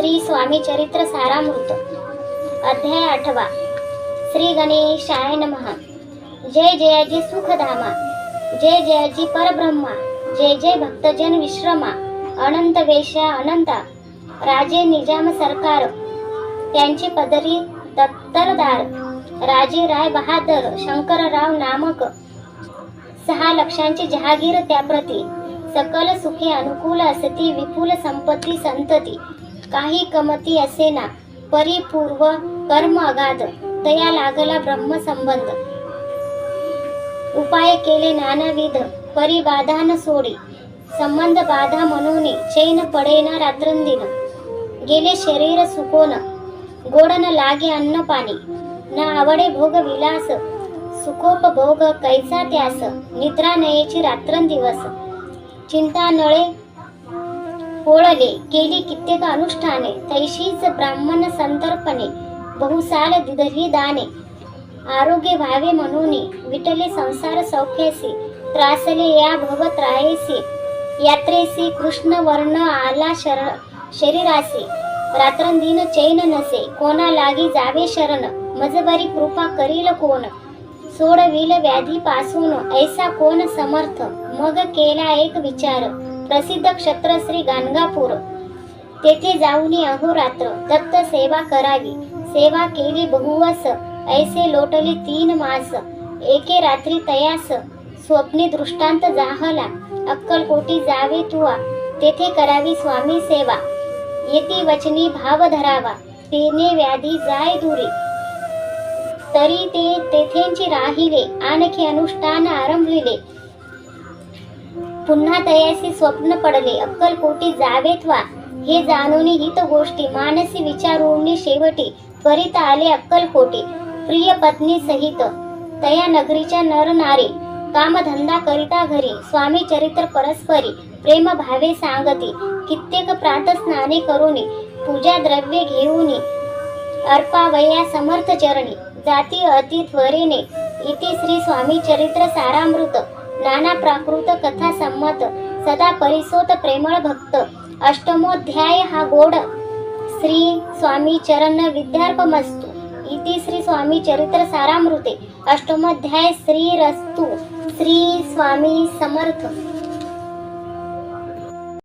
श्री स्वामी चरित्र सारामृत अध्याय 8 श्री गणेशाय नमः। जय जयाजी सुखधामा, जय जयाजी परब्रह्मा, जय जय भक्तजन विश्रमा, अनंत वेशा अनंता, राजे निजाम सरकार, त्यांचे पदरी दत्तरदार, राजे राय बहादर शंकरराव नामक, 6 लक्षांची जहागीर त्याप्रती, सकल सुखे अनुकूल असती, विपुल संपत्ती संतती, काही कमती असेना, परिपूर्व कर्म अगाध, तया लागला ब्रह्मसंबंध, उपाय केले नानाविध, परिबाधा न सोडी, संबंध बाधा म्हणून चैन पडेना रात्रंदिन, गेले शरीर सुकोन, गोड न लागे अन्न पाणी, न आवडे भोग विलास, सुखोपभोग कैसा त्यास, निद्रा नयेची रात्रंदिवस, चिंता नळे पोळले, केली कित्येक अनुष्ठाने, तैशीच ब्राह्मण संतर्पणे, बहुसाल दिधली दाने, आरोग्य व्हावे म्हणून विटले संसार सौख्यासी, त्रासले या भव त्रायसी, यात्रेसी कृष्ण वर्ण आला शरीरासी, रात्रंदिन चैन नसे, कोणा लागी जावे शरण, मजबरी कृपा करील कोण, सोडविल व्याधी पासून, ऐसा कोण समर्थ, मग केला एक विचार, प्रसिद्ध क्षत्र श्री गाणगापूर, तेथे जाऊन अहोरात्र दत्त सेवा करावी, सेवा केली बहुवस, ऐसे लोटले 3 मास, एके रात्री तयास, स्वप्नी दृष्टांत जाहला, अक्कलकोटी जावे तुआ, तेथे करावी स्वामी सेवा, येती वचनी भाव धरावा, तेने व्याधी जाय दुरी, तरी ते तेथेंची राहिले, आणखी अनुष्ठान आरंभिले, पुन्हा तयासी स्वप्न पडले, अक्कलकोटी जावेत वा, हे जाणून हित गोष्टी, मानसी विचारून शेवटी, करीत आले अक्कलकोटी, प्रिय पत्नी सहित, तया नगरीच्या नर नारी, कामधंदा करिता घरी, स्वामी चरित्र परस्परी, प्रेम भावे सांगती, कित्येक प्रातस्नाने करुनी, पूजा द्रव्ये घेऊनी, अर्पावया समर्थ चरणी, जाती अति त्वरेने, इति श्री स्वामी चरित्र सारामृत, नाना प्राकृत कथा संमत, सदा परिसोत प्रेमळ भक्त, अष्टमोध्याय हा गोड, श्री स्वामी चरण विद्यार्पमस्तु, इति श्री स्वामी चरित्र सारामृते, अष्टमोध्याय श्री रस्तु, श्री स्वामी समर्थ।